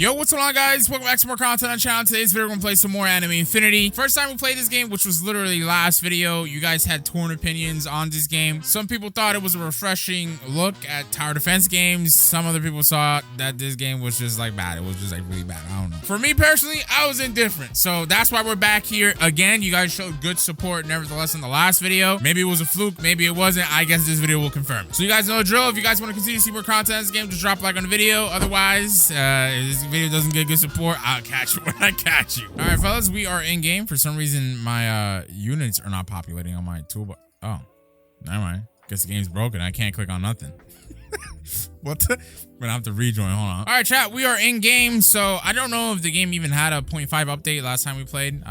Yo, what's going on, guys? Welcome back to more content on the channel. Today's video, we're gonna play some more Anime Infinity. First time we played this game, which was literally last video, you guys had torn opinions on this game. Some people thought it was a refreshing look at tower defense games. Some other people saw that this game was just like bad. It was just like really bad. I don't know. For me personally, I was indifferent. So that's why we're back here again. You guys showed good support nevertheless in the last video. Maybe it was a fluke, maybe it wasn't. I guess this video will confirm. So you guys know the drill. If you guys want to continue to see more content in this game, just drop a like on the video. Otherwise, if this video doesn't get good support, I'll catch you when I catch you. All right, fellas, we are in game. For some reason, my units are not populating on my toolbar. Oh, never mind. Guess the game's broken. I can't click on nothing. What the? I'm gonna have to rejoin. Hold on. All right, chat. We are in game. So I don't know if the game even had a 0.5 update last time we played.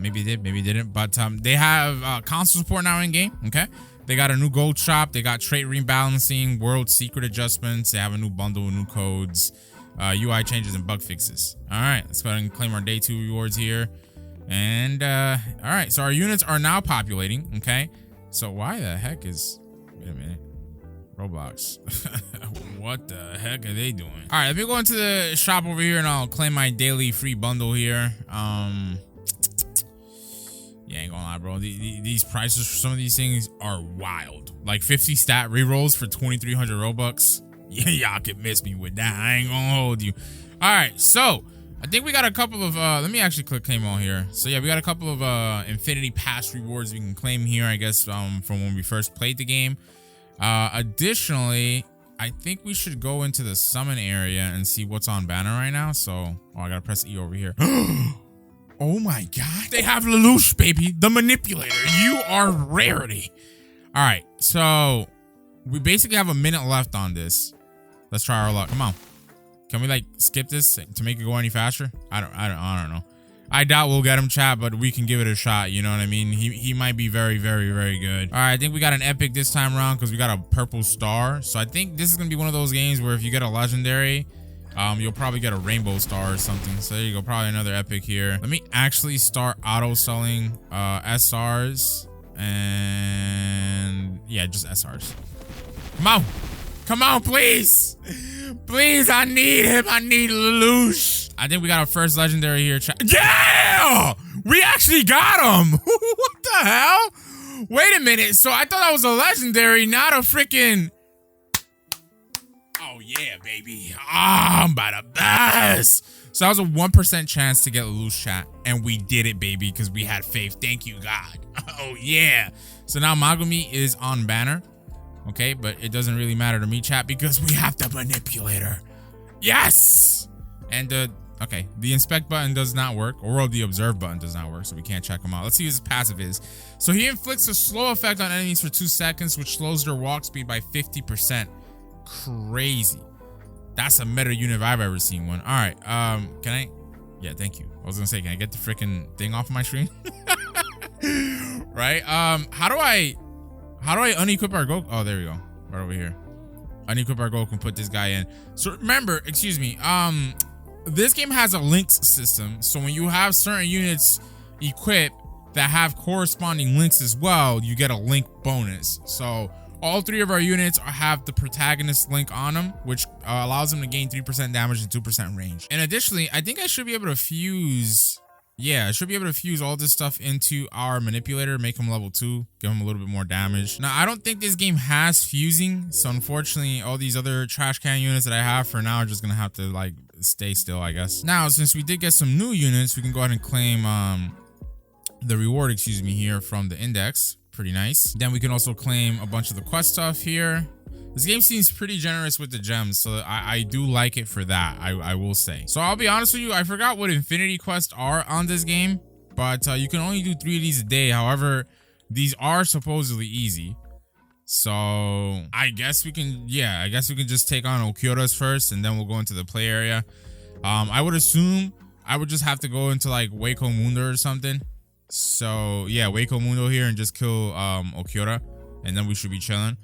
Maybe it did, maybe it didn't. But they have console support now in game. Okay. They got a new gold shop. They got trait rebalancing, world secret adjustments. They have a new bundle with new codes, UI changes, and bug fixes. All right, let's go ahead and claim our day 2 rewards here. And all right, so our units are now populating. Okay. So why the heck is? Wait a minute. Roblox. What the heck are they doing? All right, let me go into the shop over here and I'll claim my daily free bundle here. Yeah, ain't gonna lie, bro. These prices for some of these things are wild. Like 50 stat rerolls for 2,300 Robux. Yeah, y'all can miss me with that. I ain't gonna hold you. All right, so I think we got a couple of let me actually click claim on here. So yeah, we got a couple of Infinity Pass rewards we can claim here, I guess, from when we first played the game. Additionally, I think we should go into the summon area and see what's on banner right now. So, oh, I gotta press E over here. Oh my god, they have Lelouch, baby, the manipulator. You are rarity. All right, so we basically have a minute left on this. Let's try our luck. Come on, can we like skip this to make it go any faster? I don't know. I doubt we'll get him, chat, but we can give it a shot. You know what I mean? He might be very, very, very good. All right, I think we got an epic this time around because we got a purple star. So I think this is gonna be one of those games where if you get a legendary, you'll probably get a rainbow star or something. So there you go, probably another epic here. Let me actually start auto selling SRs and yeah, just SRs. Come on, please. Please, I need him. I need Lelouch. I think we got our first legendary here. Yeah! We actually got him. What the hell? Wait a minute. So I thought that was a legendary, not a freaking... Oh, yeah, baby. I'm about the best. So that was a 1% chance to get Lelouch, chat. And we did it, baby, because we had faith. Thank you, God. Oh, yeah. So now Magumi is on banner. Okay, but it doesn't really matter to me, chat, because we have the manipulator. Yes! And okay, the inspect button does not work, or the observe button does not work, so we can't check him out. Let's see what his passive is. So he inflicts a slow effect on enemies for 2 seconds, which slows their walk speed by 50%. Crazy. That's a meta unit if I've ever seen one. All right, can I? Yeah, thank you. I was gonna say, can I get the freaking thing off my screen? Right? How do I unequip our Goku? Oh, there we go. Right over here. Unequip our Goku and put this guy in. So remember, excuse me, this game has a links system. So when you have certain units equipped that have corresponding links as well, you get a link bonus. So all 3 of our units have the protagonist link on them, which allows them to gain 3% damage and 2% range. And additionally, I think I should be able to fuse... Yeah, I should be able to fuse all this stuff into our manipulator, make him level 2, give him a little bit more damage. Now, I don't think this game has fusing, so unfortunately, all these other trash can units that I have for now are just gonna have to like stay still, I guess. Now, since we did get some new units, we can go ahead and claim the reward, excuse me, here from the index. Pretty nice. Then we can also claim a bunch of the quest stuff here. This game seems pretty generous with the gems, so I do like it for that, I will say. So I'll be honest with you, I forgot what Infinity Quests are on this game, but you can only do 3 of these a day. However, these are supposedly easy. So I guess we can, yeah, I guess we can just take on Okyora's first, and then we'll go into the play area. I would assume I would just have to go into like Waco Mundo or something. So yeah, Waco Mundo here and just kill Okyora, and then we should be chilling.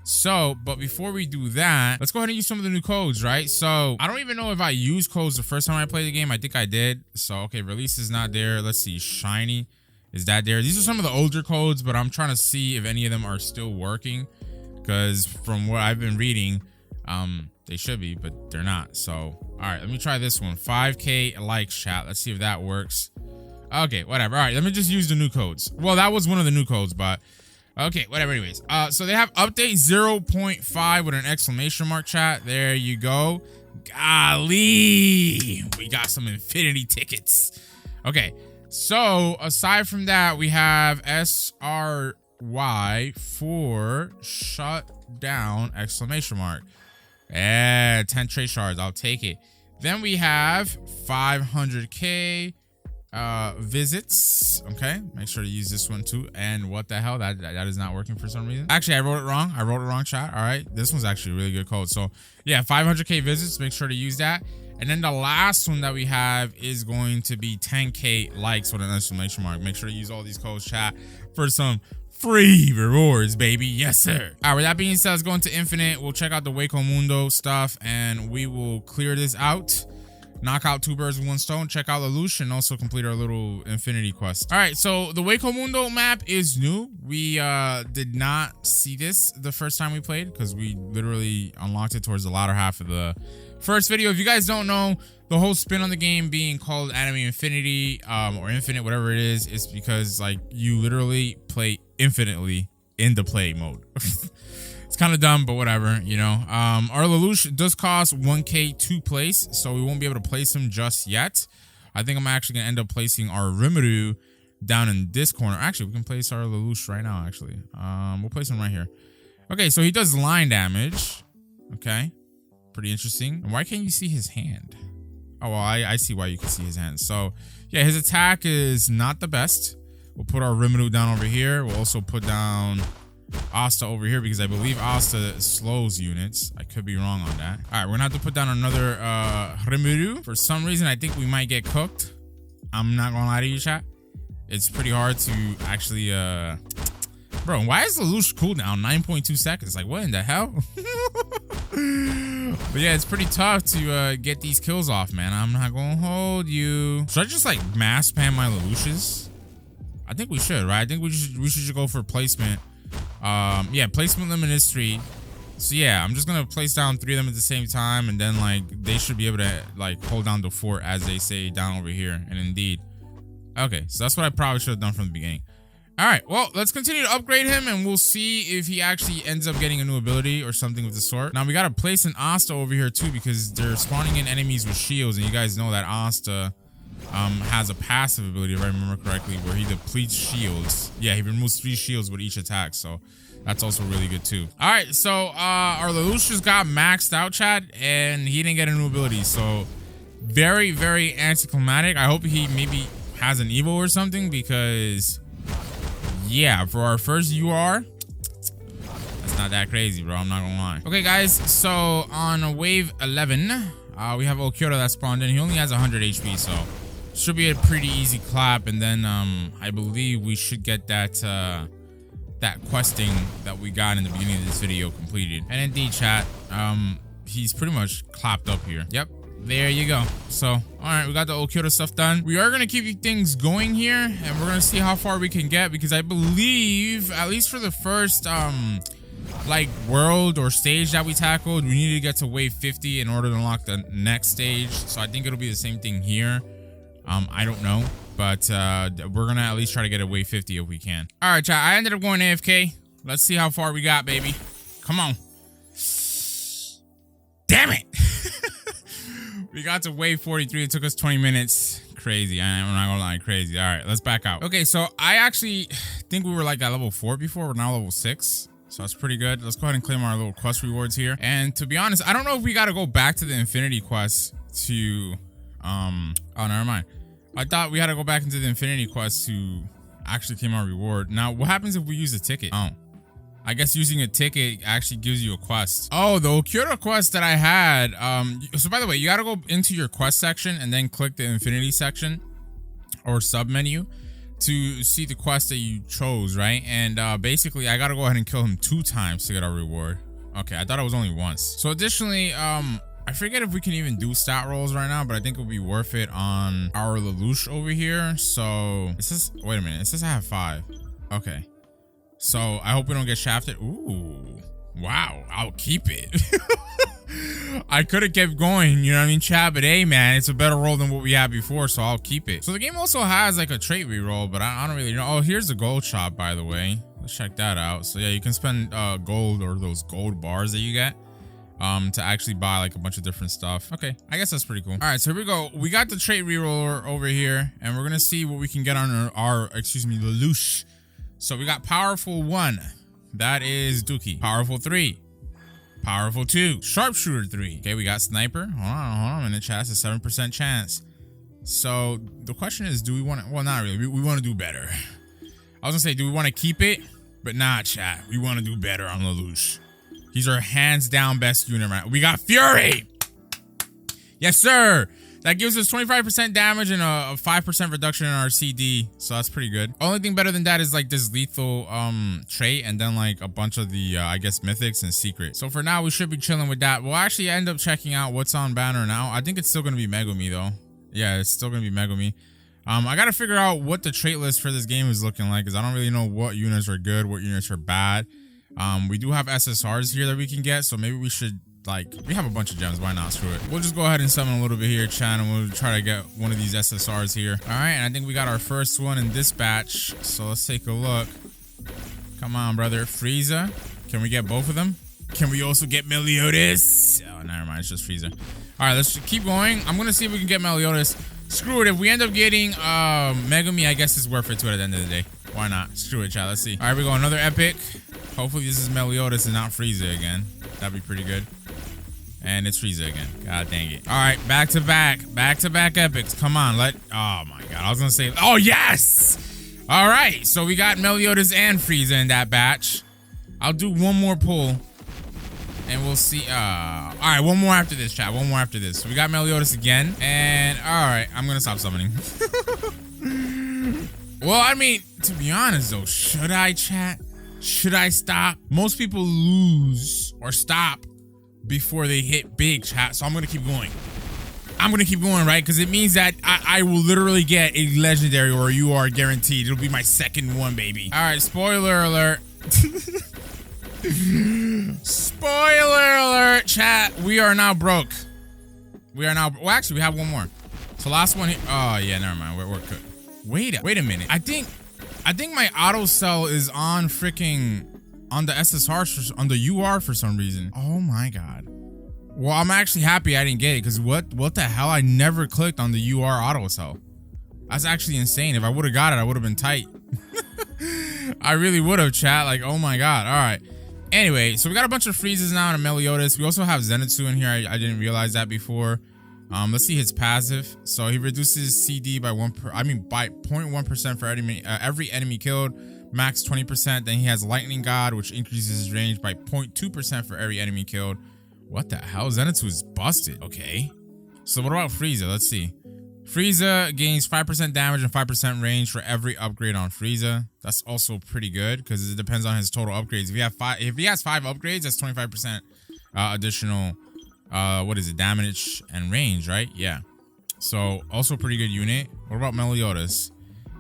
So, but before we do that, let's go ahead and use some of the new codes, right? So I don't even know if I used codes the first time I played the game. I think I did. So, okay, release is not there. Let's see, shiny, is that there? These are some of the older codes, but I'm trying to see if any of them are still working, because from what I've been reading, They should be, but they're not. So, all right, let me try this one. 5K likes, chat. Let's see if that works. Okay, whatever. All right, let me just use the new codes. Well, that was one of the new codes, but okay, whatever. Anyways, so they have update 0.5 with an exclamation mark, chat. There you go. Golly, we got some infinity tickets. Okay, so aside from that, we have SRY for shut down exclamation mark. Yeah, 10 trade shards. I'll take it. Then we have 500K visits. Okay, make sure to use this one too. And what the hell, that is not working for some reason. Actually, I wrote it wrong, chat. All right, this one's actually a really good code. So yeah, 500K visits, make sure to use that. And then the last one that we have is going to be 10K likes with an exclamation mark. Make sure to use all these codes, chat, for some free rewards, baby. Yes, sir. All right, with that being said, let's go into infinite. We'll check out the Waco Mundo stuff and we will clear this out. Knock out 2 birds with 1 stone. Check out Lelouch and also complete our little infinity quest. All right, so the Waco Mundo map is new. We did not see this the first time we played because we literally unlocked it towards the latter half of the first video. If you guys don't know, the whole spin on the game being called Anime Infinity or Infinite, whatever it is because like you literally play infinitely in the play mode. It's kind of dumb, but whatever, you know. Our Lelouch does cost 1K to place, so we won't be able to place him just yet. I think I'm actually gonna end up placing our Rimuru down in this corner. Actually, we can place our Lelouch right now, actually. We'll place him right here. Okay, so he does line damage. Okay, pretty interesting. And why can't you see his hand? Oh, well, I see why you can see his hand. So yeah, his attack is not the best. We'll put our Rimuru down over here. We'll also put down Asta over here because I believe Asta slows units. I could be wrong on that. All right, we're gonna have to put down another Rimuru. For some reason, I think we might get cooked. I'm not gonna lie to you, chat. It's pretty hard to actually bro, why is the Lelouch cooldown 9.2 seconds? Like, what in the hell? But yeah, it's pretty tough to get these kills off, man. I'm not gonna hold you. Should I just like mass spam my Lelouches? I think we should, right? I think we should just go for placement. Yeah, placement limit is 3. So yeah, I'm just gonna place down 3 of them at the same time, and then like they should be able to like hold down the fort as they say down over here. And indeed, okay, so that's what I probably should have done from the beginning. All right, well, let's continue to upgrade him and we'll see if he actually ends up getting a new ability or something of the sort. Now we gotta place an Asta over here too because they're spawning in enemies with shields, and you guys know that Asta has a passive ability, if I remember correctly, where he depletes shields. Yeah, he removes 3 shields with each attack, so that's also really good too. All right, so our Lelouch just got maxed out, chat, and he didn't get a new ability, so very, very anticlimactic. I hope he maybe has an evo or something because yeah, for our first UR, that's not that crazy, bro. I'm not gonna lie. Okay, guys, so on wave 11, we have Okura that spawned in. He only has 100 HP, so should be a pretty easy clap. And then I believe we should get that that questing that we got in the beginning of this video completed. And indeed, chat, he's pretty much clapped up here. Yep, there you go. So all right, we got the Okura stuff done. We are gonna keep things going here, and we're gonna see how far we can get, because I believe at least for the first like world or stage that we tackled, we need to get to wave 50 in order to unlock the next stage. So I think it'll be the same thing here. I don't know, but we're gonna at least try to get a wave 50 if we can. All right, chat, I ended up going AFK. Let's see how far we got, baby. Come on. Damn it. We got to wave 43. It took us 20 minutes. Crazy. I'm not gonna lie, crazy. All right, let's back out. Okay, so I actually think we were like at level 4 before. We're now level 6. So that's pretty good. Let's go ahead and claim our little quest rewards here. And to be honest, I don't know if we got to go back to the infinity quest to oh, never mind. I thought we had to go back into the infinity quest to actually claim our reward. Now, what happens if we use a ticket? Oh, I guess using a ticket actually gives you a quest. Oh, the Okura quest that I had. So by the way, you got to go into your quest section and then click the infinity section or sub menu to see the quest that you chose, right? And basically I gotta go ahead and kill him 2 times to get our reward. Okay, I thought it was only once. So additionally, I forget if we can even do stat rolls right now, but I think it'll be worth it on our Lelouch over here. So it says, wait a minute, it says I have 5. Okay, so I hope we don't get shafted. Ooh, wow, I'll keep it. I could have kept going, you know what I mean, chat, but hey, man, it's a better roll than what we had before, so I'll keep it. So the game also has like a trait reroll, but I don't really know. Oh, here's the gold shop, by the way. Let's check that out. So yeah, you can spend gold or those gold bars that you get to actually buy like a bunch of different stuff. Okay, I guess that's pretty cool. All right, so here we go. We got the trait reroller over here, and we're gonna see what we can get on our excuse me, Lelouch. So we got powerful 1. That is Dookie. Powerful 3. Powerful 2. Sharpshooter 3. Okay, we got sniper. Hold on a minute, chat. It's a 7% chance. So the question is, do we want to, well, not really. We want to do better. I was gonna say, do we want to keep it? But nah, chat. We want to do better on Lelouch. He's our hands down best unit, right? We got Fury. Yes, sir. That gives us 25% damage and a 5% reduction in our CD. So that's pretty good. Only thing better than that is like this lethal trait and then like a bunch of the, I guess, mythics and secret. So for now, we should be chilling with that. We'll actually end up checking out what's on banner now. I think it's still going to be Megumi though. Yeah, it's still going to be Megumi. I got to figure out what the trait list for this game is looking like because I don't really know what units are good, what units are bad. We do have SSRs here that we can get. So maybe we should, like, we have a bunch of gems. Why not? Screw it. We'll just go ahead and summon a little bit here, chat, and we'll try to get one of these SSRs here. All right, and I think we got our first one in this batch. So let's take a look. Come on, brother. Frieza. Can we get both of them? Can we also get Meliodas? Oh, never mind. It's just Frieza. All right, let's keep going. I'm going to see if we can get Meliodas. Screw it. If we end up getting Megumi, I guess it's worth it to it at the end of the day. Why not? Screw it, chat. Let's see. All right, we go. Another epic. Hopefully this is Meliodas and not Frieza again. That'd be pretty good. And it's Frieza again. God dang it. All right, back to back epics. Come on, oh my God. I was gonna say, oh yes. All right, so we got Meliodas and Frieza in that batch. I'll do one more pull and we'll see. All right, one more after this, chat. One more after this. So we got Meliodas again. And all right, I'm gonna stop summoning. Well, I mean, to be honest though, should I, chat? Should I stop? Most people lose or stop before they hit big, chat. So I'm gonna keep going. I'm gonna keep going, right? Because it means that I will literally get a legendary, or you are guaranteed. It'll be my second one, baby. All right, spoiler alert. Spoiler alert, chat. We are now broke. We are now, well, actually, we have one more. So last one here. Oh yeah, never mind. We're good. Wait a minute. I think my auto cell is on freaking on the SSR on the UR for some reason. Oh my God. Well, I'm actually happy I didn't get it because what the hell? I never clicked on the UR auto cell. That's actually insane. If I would have got it, I would have been tight. I really would have, chat. Like, oh my God. All right. Anyway, so we got a bunch of freezes now and a Meliodas. We also have Zenitsu in here. I didn't realize that before. Let's see his passive. So he reduces CD by by 0.1% for every enemy killed, max 20%. Then he has Lightning God, which increases his range by 0.2% for every enemy killed. What the hell? Zenitsu is busted. Okay. So what about Frieza? Let's see. Frieza gains 5% damage and 5% range for every upgrade on Frieza. That's also pretty good because it depends on his total upgrades. If he has 5 upgrades, that's 25% additional. What is it? Damage and range, right? Yeah. So also pretty good unit. What about Meliodas?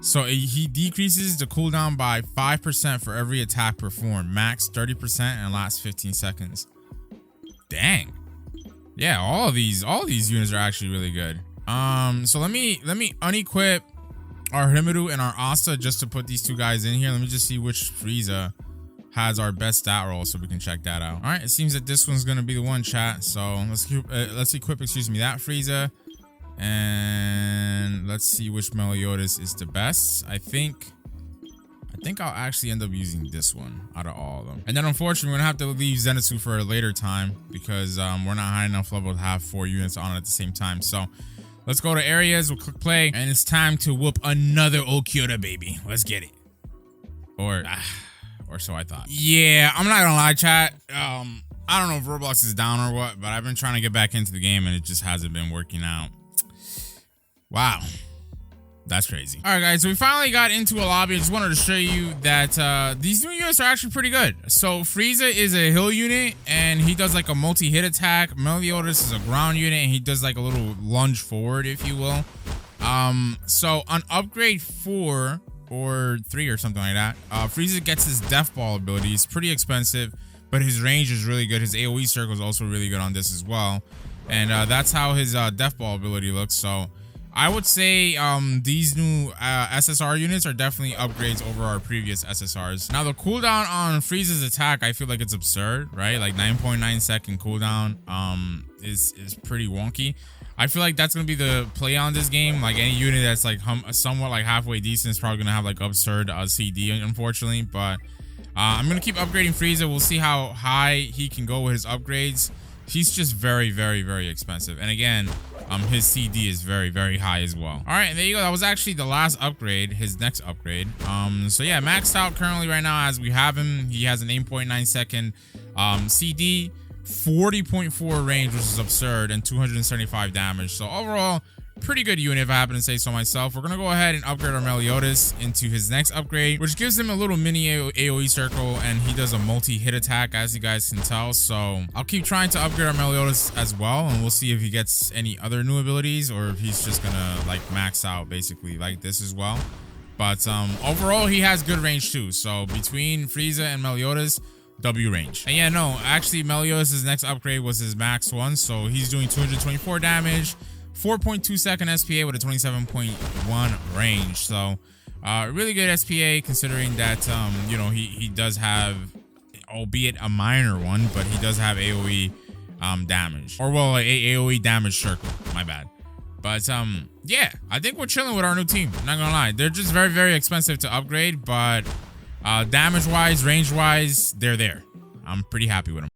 So he decreases the cooldown by 5% for every attack performed, max 30% and lasts 15 seconds. Dang. Yeah, all these units are actually really good. So let me unequip our Himiru and our Asta just to put these two guys in here. Let me just see which Frieza has our best stat roll so we can check that out. All right, it seems that this one's gonna be the one, chat. So let's equip, excuse me, that Frieza, and let's see which Meliodas is the best. I think I'll actually end up using this one out of all of them. And then unfortunately, we're gonna have to leave Zenitsu for a later time because we're not high enough level to have 4 units on at the same time. So let's go to areas, we'll click play, and it's time to whoop another Okyoda, baby. Let's get it. Or so I thought. Yeah, I'm not gonna lie, chat. I don't know if Roblox is down or what, but I've been trying to get back into the game and it just hasn't been working out. Wow. That's crazy. All right, guys, so we finally got into a lobby. I just wanted to show you that these new units are actually pretty good. So Frieza is a hill unit and he does like a multi-hit attack. Meliodas is a ground unit and he does like a little lunge forward, if you will. So on upgrade 4 or 3 or something like that, Frieza gets his Death Ball ability. It's pretty expensive, but his range is really good. His AoE circle is also really good on this as well. And that's how his death ball ability looks. So I would say these new SSR units are definitely upgrades over our previous SSRs. Now the cooldown on Frieza's attack, I feel like it's absurd, right? Like 9.9 second cooldown is pretty wonky. I feel like that's gonna be the play on this game. Like any unit that's like somewhat like halfway decent is probably gonna have like absurd CD, unfortunately. But I'm gonna keep upgrading Frieza. We'll see how high he can go with his upgrades. He's just very, very, very expensive. And again, his CD is very, very high as well. All right, and there you go. That was actually the last upgrade, his next upgrade. So yeah, maxed out currently right now as we have him. He has an 8.9 second CD, 40.4 range, which is absurd, and 275 damage. So overall, pretty good unit if I happen to say so myself. We're gonna go ahead and upgrade our Meliodas into his next upgrade, which gives him a little mini AoE circle, and he does a multi-hit attack, as you guys can tell. So I'll keep trying to upgrade our Meliodas as well, and we'll see if he gets any other new abilities or if he's just gonna like max out basically like this as well. But overall, he has good range too. So between Frieza and Meliodas, W range. And yeah, no, actually Meliodas' next upgrade was his max one, so he's doing 224 damage, 4.2 second SPA with a 27.1 range. So really good SPA considering that you know, he does have, albeit a minor one, but he does have AoE damage, or well, a AoE damage circle, my bad. But yeah, I think we're chilling with our new team, not gonna lie. They're just very, very expensive to upgrade, but damage wise, range wise, they're there. I'm pretty happy with them.